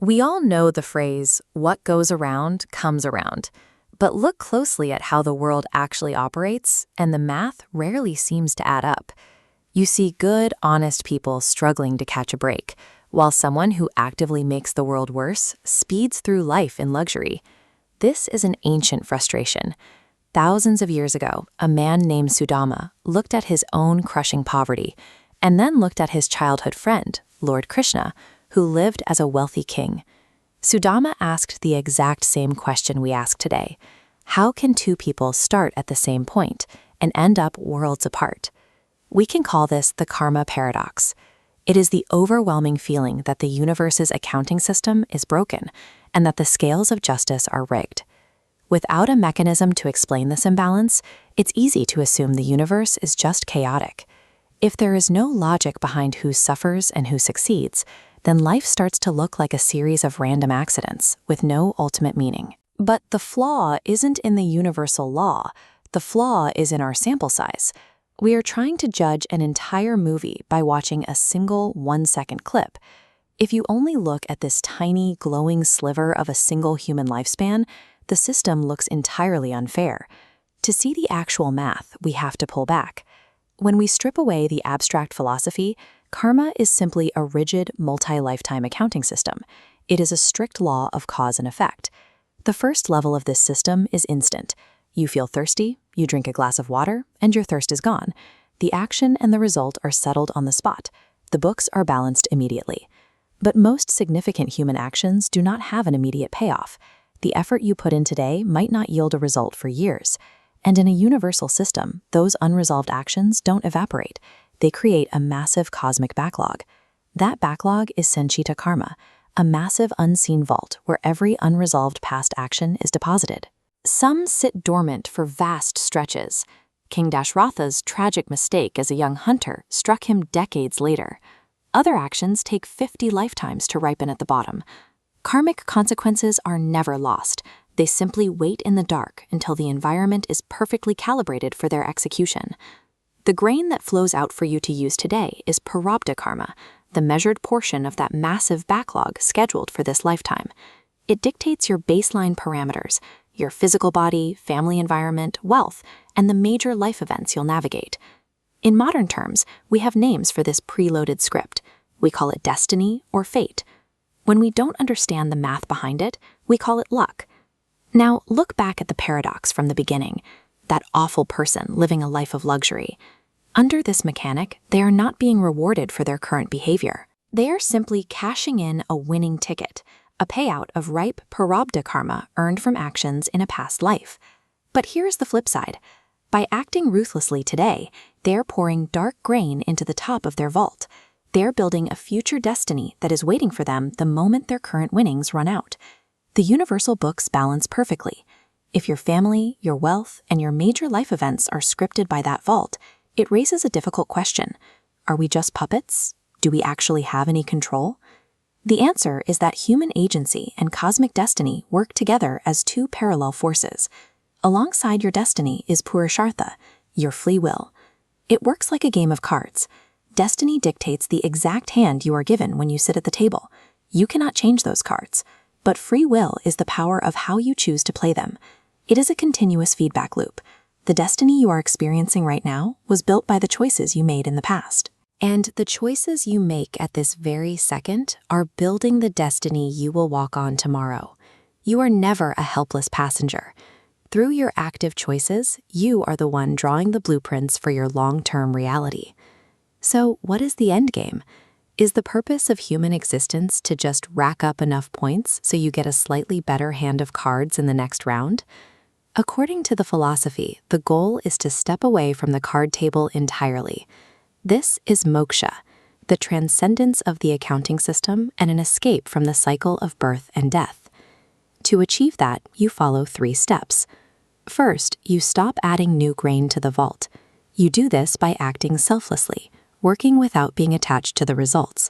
We all know the phrase, what goes around comes around. But look closely at how the world actually operates, and the math rarely seems to add up. You see good, honest people struggling to catch a break, while someone who actively makes the world worse speeds through life in luxury. This is an ancient frustration. Thousands of years ago, a man named Sudama looked at his own crushing poverty, and then looked at his childhood friend, Lord Krishna, who lived as a wealthy king. Sudama asked the exact same question we ask today. How can two people start at the same point and end up worlds apart? We can call this the karma paradox. It is the overwhelming feeling that the universe's accounting system is broken and that the scales of justice are rigged. Without a mechanism to explain this imbalance, it's easy to assume the universe is just chaotic. If there is no logic behind who suffers and who succeeds, then life starts to look like a series of random accidents with no ultimate meaning. But the flaw isn't in the universal law. The flaw is in our sample size. We are trying to judge an entire movie by watching a single 1-second clip. If you only look at this tiny, glowing sliver of a single human lifespan, the system looks entirely unfair. To see the actual math, we have to pull back. When we strip away the abstract philosophy, karma is simply a rigid, multi-lifetime accounting system. It is a strict law of cause and effect. The first level of this system is instant. You feel thirsty, you drink a glass of water, and your thirst is gone. The action and the result are settled on the spot. The books are balanced immediately. But most significant human actions do not have an immediate payoff. The effort you put in today might not yield a result for years. And in a universal system, those unresolved actions don't evaporate. They create a massive cosmic backlog. That backlog is Sanchita karma, a massive unseen vault where every unresolved past action is deposited. Some sit dormant for vast stretches. King Dashratha's tragic mistake as a young hunter struck him decades later. Other actions take 50 lifetimes to ripen at the bottom. Karmic consequences are never lost. They simply wait in the dark until the environment is perfectly calibrated for their execution. The grain that flows out for you to use today is prarabdha karma, the measured portion of that massive backlog scheduled for this lifetime. It dictates your baseline parameters, your physical body, family environment, wealth, and the major life events you'll navigate. In modern terms, we have names for this preloaded script. We call it destiny or fate. When we don't understand the math behind it, we call it luck. Now, look back at the paradox from the beginning. That awful person living a life of luxury. Under this mechanic, they are not being rewarded for their current behavior. They are simply cashing in a winning ticket, a payout of ripe prarabdha karma earned from actions in a past life. But here's the flip side. By acting ruthlessly today, they're pouring dark grain into the top of their vault. They're building a future destiny that is waiting for them the moment their current winnings run out. The universal books balance perfectly. If your family, your wealth, and your major life events are scripted by that vault, it raises a difficult question. Are we just puppets? Do we actually have any control? The answer is that human agency and cosmic destiny work together as two parallel forces. Alongside your destiny is purushartha, your free will. It works like a game of cards. Destiny dictates the exact hand you are given when you sit at the table. You cannot change those cards. But free will is the power of how you choose to play them. It is a continuous feedback loop. The destiny you are experiencing right now was built by the choices you made in the past. And the choices you make at this very second are building the destiny you will walk on tomorrow. You are never a helpless passenger. Through your active choices, you are the one drawing the blueprints for your long-term reality. So, what is the end game? Is the purpose of human existence to just rack up enough points so you get a slightly better hand of cards in the next round? According to the philosophy, the goal is to step away from the card table entirely. This is moksha, the transcendence of the accounting system and an escape from the cycle of birth and death. To achieve that, you follow 3 steps. First, you stop adding new grain to the vault. You do this by acting selflessly, working without being attached to the results.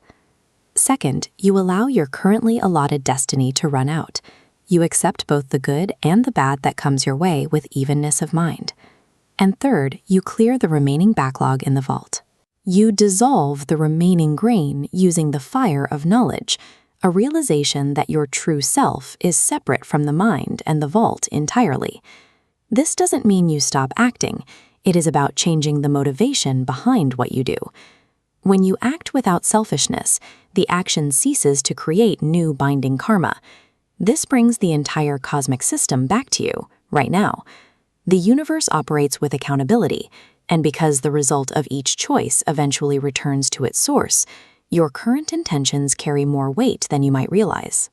Second, you allow your currently allotted destiny to run out. You accept both the good and the bad that comes your way with evenness of mind. And third, you clear the remaining backlog in the vault. You dissolve the remaining grain using the fire of knowledge, a realization that your true self is separate from the mind and the vault entirely. This doesn't mean you stop acting. It is about changing the motivation behind what you do. When you act without selfishness, the action ceases to create new binding karma. This brings the entire cosmic system back to you, right now. The universe operates with accountability, and because the result of each choice eventually returns to its source, your current intentions carry more weight than you might realize.